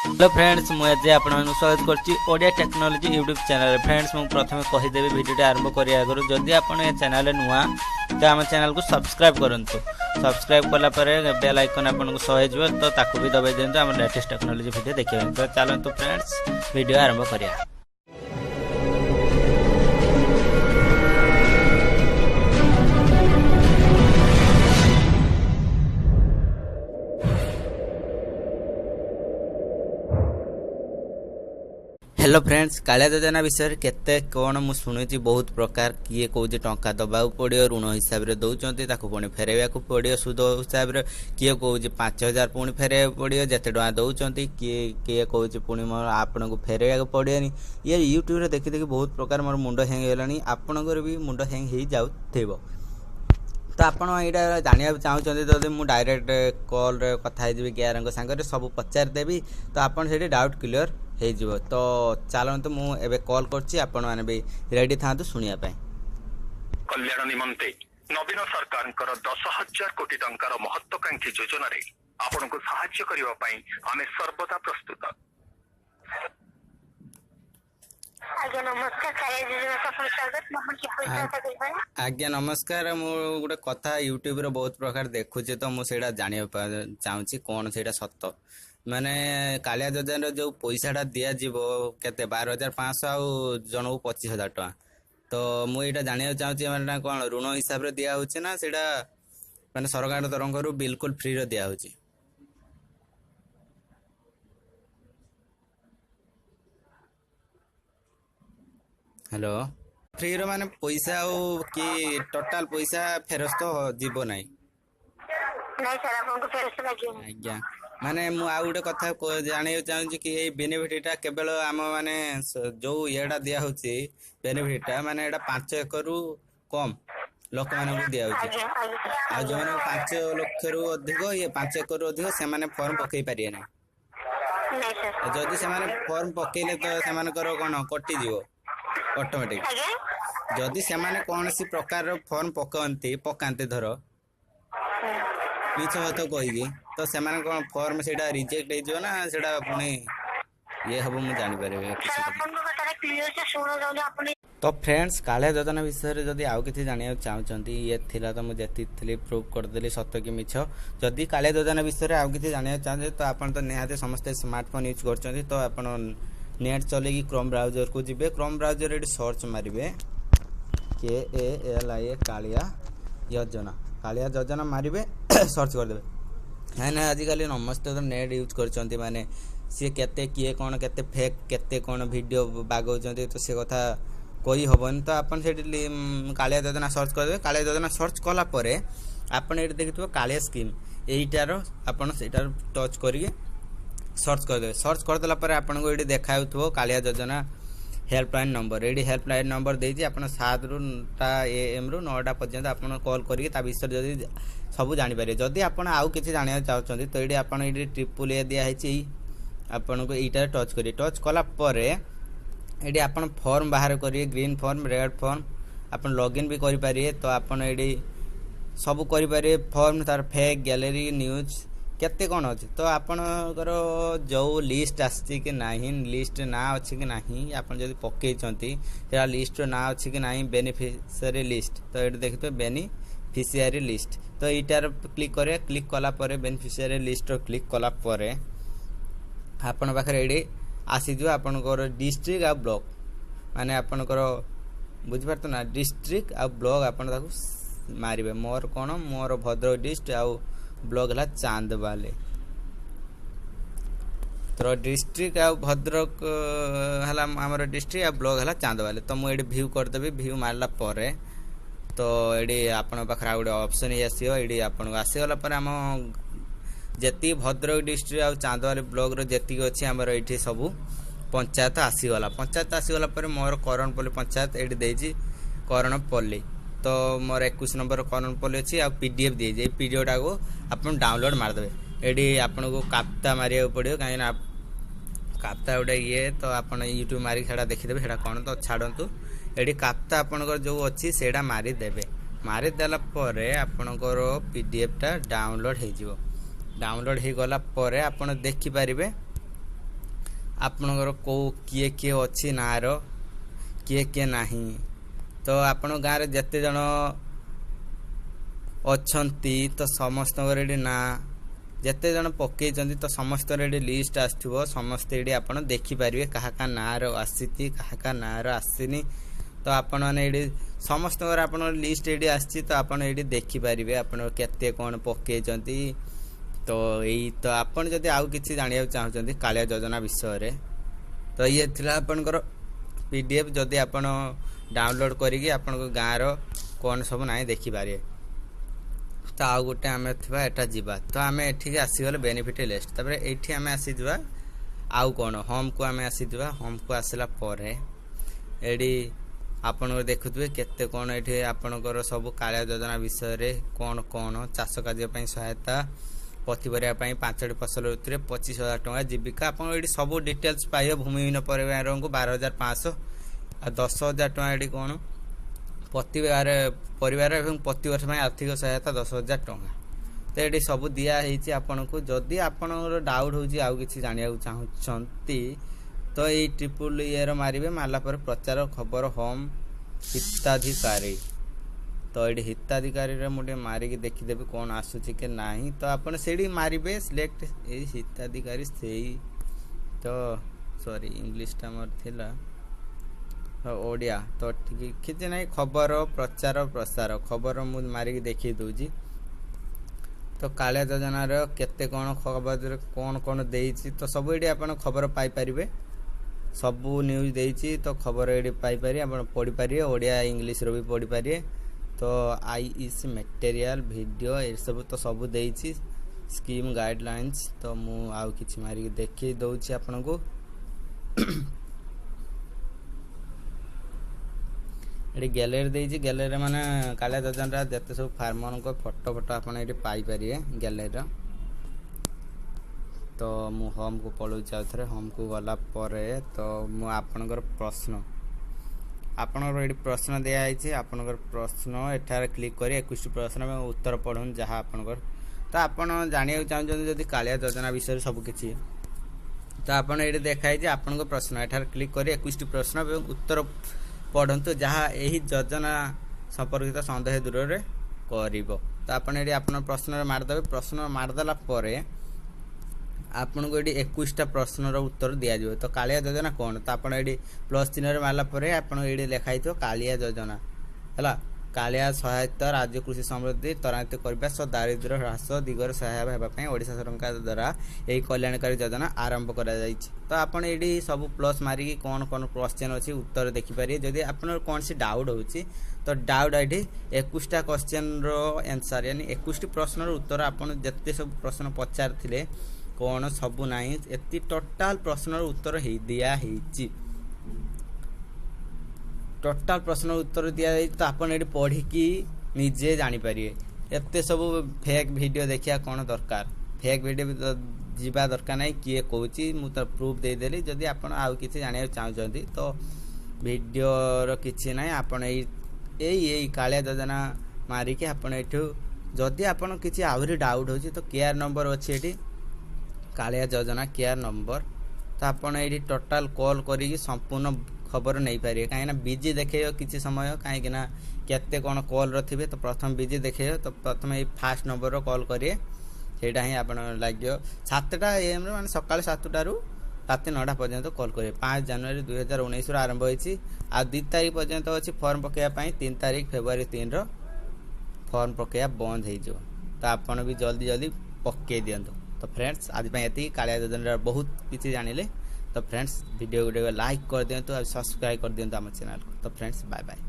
Hello friends मुझे आपण स्वागत करछि Odia technology YouTube channel. Friends मु प्रथमे कहिदेबी वीडियो आरंभ करिया आगु जदि आपण ए चैनल नुआ तो आम चैनल को सब्सक्राइब करंतु। सब्सक्राइब कला परे बेल आइकन आपन को सहे जबो तो ताकू भी दबाई देंतु हम लेटेस्ट टेक्नोलॉजी वीडियो देखिबे। तो चलंतु फ्रेंड्स वीडियो आरंभ करिया। हेलो फ्रेंड्स कालिया योजना विषय केते कौन मु शुणुची बहुत प्रकार किए कौच टंका दबा पड़ो ऋण हिसाब से दौरान ताकू पुणी फेरवा पड़ो सुध हिसाब से किए कौच 5000 पुणी फेरवा पड़ो जिते टाँग दौरान किए कौच पुणी मोर आपन को फेरवा पड़ोनी। ये यूट्यूब रे देखी देखी बहुत प्रकार मोर मुंड हैंग होलानी आपनकर भी मुंड हैंग हो जाऊ। तो आपड़ यहाँ जानवा चाहते जब मुझे डायरेक्ट कॉल कथा गेयर सांगे सब पचारिदेवी तो आपड़ से डाउट क्लियर हो। तो चलते मुझे कॉल कर रेडी था शुणा कल्याण निमंते नवीन सरकार 10,000 कोटी टंकार महत्वाकांक्षी योजना आपण को साहाय्य करने आम सर्वदा प्रस्तुत। आज्ञा नमस्कार मु गोटे कथा यूट्यूब रे बहुत प्रकार देखुचे तो मुझे जाना चाहूँगी कौन से सत माने कालिया योजना जो पैसाटा दिज्व के 12,500 आउ जन को 25,000 टका। तो मुझे जाना चाहूँगी मैंने कौन ऋण हिसाब से दिहे ना से मैंने सरकार तरफ बिल्कुल फ्री दिहे। हेलो फ्री रो माने पैसा कि टोटाल पैसा फेरस्त जीव ना आज्ञा माने मु आ गोटे कथा जाना चाहूँगी कि ये बेनिफिटा केवल आम माने जो येटा दिया होची बेनिफिटा माने एटा 5 एकड़ कम लोक मानक दिया होची आ जो माने 5 लाख रु अधिक ये 5 एकड़ अधिक से माने फॉर्म पकई पारिए ना जदि से माने फॉर्म पकईले तो से मानकर कोन कटि जीवो ऑटोमेटिक जदि से माने कौन सी प्रकार फॉर्म पकाते धर मिछ हत कहीकि तो से कौन फॉर्म से रिजेक्ट हो ना से पुणी ये हम मुझे जानीपर। तो फ्रेंड्स कालिया योजना विषय जदि आउ किसी जाना चाहते ये थिला तो मुझे थी प्रूव करदेली सत कि मिछ। जदि कालिया योजना विषय आउ किसी जाना चाहते तो आप निहाती समस्ते स्मार्टफोन यूज कर तो आप नेट चलेगी क्रोम ब्राउजर को जीवे। क्रोम ब्राउजर ये सर्च मारे KALIA कालिया योजना मारे सर्च करदे है आजिकल नमस्ते तो नेट यूज कर माने सी केते किए कौन केते फेक केते कौन वीडियो बागौचंती तो से कथा कोई हबन। तो आपन से कालिया योजना सर्च करदे। कालिया योजना सर्च कला परे आपन एटी देखिथबो कालिया स्कीम एटार आपन सेटार टच करिके सर्च करदे। सर्च करदेला परे आपन को एटी देखाउथबो कालिया योजना हेल्पलाइन नंबर ये हेल्पलाइन नंबर देती आप 7 AM रु 9 पर्यंत आप कॉल करके विषय जदि सब जानीपर। जदि आप आउ कि जाना चाहते तो ये आप AAA दिखाई आपन को यहीटा टच करेंगे। टच कलापर ये आप फॉर्म बाहर करेंगे ग्रीन फॉर्म रेड फॉर्म आप लॉगिन भी करें। तो आपड़ ये सब करें फॉर्म तार फेक गैलरी न्यूज केते कौन अच्छे तो आपणकर जो लिस्ट आसी कि नहीं लिस्ट ना अच्छी कि नहीं आप पकई लिस्ट ना अच्छी कि नहीं बेनिफिशियरी लिस्ट तो ये देखते बेनिफिशियरी लिस्ट तो यार क्लिक करें। क्लिक कलापर बेनिफिशियरी लिस्ट क्लिक कलापर आपण पाखे ये आसीज आपणकर डिस्ट्रिक्ट आ ब्लॉक माने आपणकर बुझीपार ना डिस्ट्रिक्ट आ ब्लॉक आपन मारे मोर कौन मोर भद्रक डिस्ट्रिक्ट आउ ब्लॉक है चांदबाली। तो डिस्ट्रिक्ट आ भद्रक है आमर डिस्ट्रिक्ट आ ब्लॉक है चांदबाली। तो मुझे भ्यू करदेवी भ्यू मारला परे तो ये आपण पाखे गोटे ऑप्शन ही आसो ये आपन को आसीगला आम जी भद्रक डिस्ट्रिक्ट आ चांदबाली ब्लॉक जी अच्छी आमर ये सब पंचायत आसीगला। पंचायत आसीगला मोर करणपल्ली पंचायत ये देती करणपल्ली तो मोर 21 नंबर करणपल्ली अच्छी आ PDF दी पीडीएफ को आप डाउनलोड मारदे। ये आपन को काप्ता मारिया पड़ो कहीं काप्ता गोटे ये तो आप यूट्यूब मारिक देखीदे से कौन तो छाड़ू ये काप्ता आपनकर जो अच्छी से मारिदेवे। मारिदेला आपनकर PDF टा डाउनलोड हो गला आप देखिपारे ଆପଣଙ୍କର କେଉଁ କିଏ କିଏ ଅଛି ନାଁର କିଏ କିଏ ନାହିଁ। ତ ଆପଣ ଗାଁରେ ଯେତେ ଜଣ ଅଛନ୍ତି ତ ସମସ୍ତଙ୍କର ଏଠି ନାଁ ଯେତେ ଜଣ ପକେଇଛନ୍ତି ତ ସମସ୍ତଙ୍କର ଏଠି ଲିଷ୍ଟ ଆସିଥିବ। ସମସ୍ତେ ଏଠି ଆପଣ ଦେଖିପାରିବେ କାହା କାହା ନାଁର ଆସିଛି କାହା କାହା ନାଁର ଆସିନି। ତ ଆପଣମାନେ ଏଠି ସମସ୍ତଙ୍କର ଆପଣଙ୍କର ଲିଷ୍ଟ ଏଠି ଆସିଛି। ତ ଆପଣ ଏଠି ଦେଖିପାରିବେ ଆପଣ କେତେ କ'ଣ ପକେଇଛନ୍ତି। ତ ଆପଣ ଯଦି ଆଉ କିଛି ଜାଣିବାକୁ ଚାହୁଁଛନ୍ତି କାଳିଆ ଯୋଜନା ବିଷୟରେ ତ ଇଏ ଥିଲା ଆପଣଙ୍କର PDF। ଯଦି ଆପଣ ଡାଉନଲୋଡ଼ କରିକି ଆପଣଙ୍କ ଗାଁର କ'ଣ ସବୁ ନାହିଁ ଦେଖିପାରିବେ। ତ ଆଉ ଗୋଟେ ଆମେ ଥିବା ଏଟା ଯିବା। ତ ଆମେ ଏଠିକି ଆସିଗଲେ ବେନିଫିଟ୍ ଲିଷ୍ଟ। ତାପରେ ଏଇଠି ଆମେ ଆସିଯିବା ଆଉ କ'ଣ ହୋମ୍କୁ ଆମେ ଆସିଯିବା। ହୋମ୍କୁ ଆସିଲା ପରେ ଏଠି ଆପଣଙ୍କର ଦେଖୁଥିବେ କେତେ କ'ଣ ଏଠି ଆପଣଙ୍କର ସବୁ କାଳିଆ ଯୋଜନା ବିଷୟରେ କ'ଣ କ'ଣ ଚାଷ କାର୍ଯ୍ୟ ପାଇଁ ସହାୟତା ପନିପରିବା ପାଇଁ 5ଟି ଫସଲ ଋତୁରେ 25,000 ଟଙ୍କା ଜୀବିକା। ଆପଣ ଏଠି ସବୁ ଡିଟେଲ୍ସ ପାଇବେ। ଭୂମିହୀନ ପରିବାରଙ୍କୁ 12,500 ଆଉ 10,000 ଟଙ୍କା ଏଠି କ'ଣ ପରିବାର ଏବଂ ପ୍ରତିବର୍ଷ ପାଇଁ ଆର୍ଥିକ ସହାୟତା 10,000 ଟଙ୍କା। ତ ଏଠି ସବୁ ଦିଆହେଇଛି ଆପଣଙ୍କୁ। ଯଦି ଆପଣଙ୍କର ଡାଉଟ୍ ହେଉଛି ଆଉ କିଛି ଜାଣିବାକୁ ଚାହୁଁଛନ୍ତି ତ ଏଇ ଟ୍ରିପୁଲ୍ ଇଏର ମାରିବେ। ମାରିଲା ପରେ ପ୍ରଚାର ଖବର ହୋମ୍ ହିତାଧିକାରୀ। ତ ଏଠି ହିତାଧିକାରୀରେ ମୁଁ ଟିକେ ମାରିକି ଦେଖିଦେବି କ'ଣ ଆସୁଛି କି ନାହିଁ। ତ ଆପଣ ସେଇଠି ମାରିବେ ସିଲେକ୍ଟ ଏଇ ହିତାଧିକାରୀ ସେଇ ତ ସରି ଇଂଲିଶଟା ମୋର ଥିଲା ଓଡ଼ିଆ। ତ କିଛି ନାହିଁ ଖବର ପ୍ରଚାର ପ୍ରସାର ଖବର ମୁଁ ମାରିକି ଦେଖେଇ ଦେଉଛି। ତ କାଳିଆ ଯୋଜନାର କେତେ କ'ଣ ଖବରରେ କ'ଣ କ'ଣ ଦେଇଛି ତ ସବୁ ଏଠି ଆପଣ ଖବର ପାଇପାରିବେ। ସବୁ ନ୍ୟୁଜ୍ ଦେଇଛି ତ ଖବର ଏଠି ପାଇପାରିବେ। ଆପଣ ପଢ଼ିପାରିବେ ଓଡ଼ିଆ ଇଂଲିଶର ବି ପଢ଼ିପାରିବେ। ତ IEC ମେଟେରିଆଲ ଭିଡ଼ିଓ ଏସବୁ ତ ସବୁ ଦେଇଛି ସ୍କିମ୍ ଗାଇଡ଼ଲାଇନ୍ସ। ତ ମୁଁ ଆଉ କିଛି ମାରିକି ଦେଖେଇ ଦେଉଛି ଆପଣଙ୍କୁ। ଏଠି ଗ୍ୟାଲେରୀ ଦେଇଛି। ଗ୍ୟାଲେରୀରେ ମାନେ କାଳିଆ ଯୋଜନାର ଯେତେ ସବୁ ଫାର୍ମରଙ୍କ ଫଟୋ ଆପଣ ଏଠି ପାଇପାରିବେ ଗ୍ୟାଲେରୀର। ତ ମୁଁ ହୋମ୍କୁ ପଳାଉଛି ଆଉ ଥରେ। ହୋମ୍କୁ ଗଲା ପରେ ତ ମୁଁ ଆପଣଙ୍କର ପ୍ରଶ୍ନ ଆପଣଙ୍କର ଏଠି ପ୍ରଶ୍ନ ଦିଆହେଇଛି। ଆପଣଙ୍କର ପ୍ରଶ୍ନ ଏଠାରେ କ୍ଲିକ୍ କରି 21ଟି ପ୍ରଶ୍ନ ଏବଂ ଉତ୍ତର ପଢ଼ନ୍ତୁ ଯାହା ଆପଣଙ୍କର। ତ ଆପଣ ଜାଣିବାକୁ ଚାହୁଁଛନ୍ତି ଯଦି କାଳିଆ ଯୋଜନା ବିଷୟରେ ସବୁକିଛି ତ ଆପଣ ଏଠି ଦେଖାହେଇଛି ଆପଣଙ୍କ ପ୍ରଶ୍ନ। ଏଠାରେ କ୍ଲିକ୍ କରି 21ଟି ପ୍ରଶ୍ନ ଏବଂ ଉତ୍ତର ପଢ଼ନ୍ତୁ ଯାହା ଏହି ଯୋଜନା ସମ୍ପର୍କିତ ସନ୍ଦେହ ଦୂରରେ କରିବ। ତ ଆପଣ ଏଠି ଆପଣଙ୍କ ପ୍ରଶ୍ନରେ ମାରିଦେବେ। ପ୍ରଶ୍ନ ମାରିଦେଲା ପରେ ଆପଣଙ୍କୁ ଏଠି 21ଟା ପ୍ରଶ୍ନର ଉତ୍ତର ଦିଆଯିବ। ତ କାଳିଆ ଯୋଜନା କ'ଣ ତ ଆପଣ ଏଠି ପ୍ଲସ୍ ଚିହ୍ନରେ ମାରିଲା ପରେ ଆପଣ ଏଠି ଲେଖା ହେଇଥିବ କାଳିଆ ଯୋଜନା ହେଲା। କାଳିଆ ସହାୟତା ରାଜ୍ୟ କୃଷି ସମୃଦ୍ଧି ତ୍ୱରାନ୍ୱିତ କରିବା ସହ ଦାରିଦ୍ର୍ୟ ହ୍ରାସ ଦିଗରେ ସହାୟକ ହେବା ପାଇଁ ଓଡ଼ିଶା ସରକାରଙ୍କ ଦ୍ୱାରା ଏହି କଲ୍ୟାଣକାରୀ ଯୋଜନା ଆରମ୍ଭ କରାଯାଇଛି। ତ ଆପଣ ଏଠି ସବୁ ପ୍ଲସ୍ ମାରିକି କ'ଣ କ'ଣ କ୍ୱେଶ୍ଚନ୍ ଅଛି ଉତ୍ତର ଦେଖିପାରିବେ। ଯଦି ଆପଣଙ୍କର କୌଣସି ଡାଉଟ୍ ହେଉଛି ତ ଡାଉଟ୍ ଏଠି 21ଟା କ୍ୱେଶ୍ଚନ୍ର ଆନ୍ସର୍ यानी 21ଟି ପ୍ରଶ୍ନର ଉତ୍ତର ଆପଣ ଯେତେ ସବୁ ପ୍ରଶ୍ନ ପଚାରିଥିଲେ କ'ଣ ସବୁ ନାହିଁ ଏତି ଟୋଟାଲ୍ ପ୍ରଶ୍ନର ଉତ୍ତର ଦିଆହେଇଛି। ଟୋଟାଲ୍ ପ୍ରଶ୍ନ ଉତ୍ତର ଦିଆଯାଇଛି। ତ ଆପଣ ଏଠି ପଢ଼ିକି ନିଜେ ଜାଣିପାରିବେ। ଏତେ ସବୁ ଫେକ୍ ଭିଡ଼ିଓ ଦେଖିବା କ'ଣ ଦରକାର। ଫେକ୍ ଭିଡ଼ିଓ ଯିବା ଦରକାର ନାହିଁ। କିଏ କହୁଛି ମୁଁ ତ ପ୍ରୁଫ୍ ଦେଇଦେଲି। ଯଦି ଆପଣ ଆଉ କିଛି ଜାଣିବାକୁ ଚାହୁଁଛନ୍ତି ତ ଭିଡ଼ିଓର କିଛି ନାହିଁ। ଆପଣ ଏଇ କାଳିଆ ଯୋଜନା ମାରିକି ଆପଣ ଏଠୁ ଯଦି ଆପଣ କିଛି ଆହୁରି ଡାଉଟ୍ ହେଉଛି ତ କେୟାର ନମ୍ବର ଅଛି ଏଠି କାଳିଆ ଯୋଜନା କେୟାର ନମ୍ବର। ତ ଆପଣ ଏଇଠି ଟୋଟାଲ୍ କଲ୍ କରିକି ସମ୍ପୂର୍ଣ୍ଣ ଖବର ନେଇପାରିବେ। କାହିଁକିନା ବିଜି ଦେଖେଇବ କିଛି ସମୟ କାହିଁକିନା କେତେ କ'ଣ କଲ୍ର ଥିବେ। ତ ପ୍ରଥମେ ବିଜି ଦେଖେଇବ ତ ପ୍ରଥମେ ଏଇ ଫାଷ୍ଟ ନମ୍ବରର କଲ୍ କରିବେ। ସେଇଟା ହିଁ ଆପଣ ଲାଗିବ 7ଟା AM ମାନେ ସକାଳ 7ଟାରୁ ରାତି 9ଟା ପର୍ଯ୍ୟନ୍ତ କଲ୍ କରିବେ। 5 ଜାନୁଆରୀ 2019ରୁ ଆରମ୍ଭ ହୋଇଛି। ଆଉ 2 ତାରିଖ ପର୍ଯ୍ୟନ୍ତ ଅଛି ଫର୍ମ ପକାଇବା ପାଇଁ। 3 ତାରିଖ ଫେବୃଆରୀ 3ର ଫର୍ମ ପକାଇବା ବନ୍ଦ ହେଇଯିବ। ତ ଆପଣ ବି ଜଲ୍ଦି ପକାଇ ଦିଅନ୍ତୁ। ତ ଫ୍ରେଣ୍ଡସ୍ ଆଜି ପାଇଁ ଏତିକି। କାଳିଆ ଯୋଜନାର ବହୁତ କିଛି ଜାଣିଲେ। ତ ଫ୍ରେଣ୍ଡସ୍ ଭିଡ଼ିଓ ଗୁଡ଼ାକ ଲାଇକ୍ କରିଦିଅନ୍ତୁ ଆଉ ସବସ୍କ୍ରାଇବ୍ କରିଦିଅନ୍ତୁ ଆମ ଚ୍ୟାନେଲକୁ। ତ ଫ୍ରେଣ୍ଡସ୍ ବାଏ ବାଏ।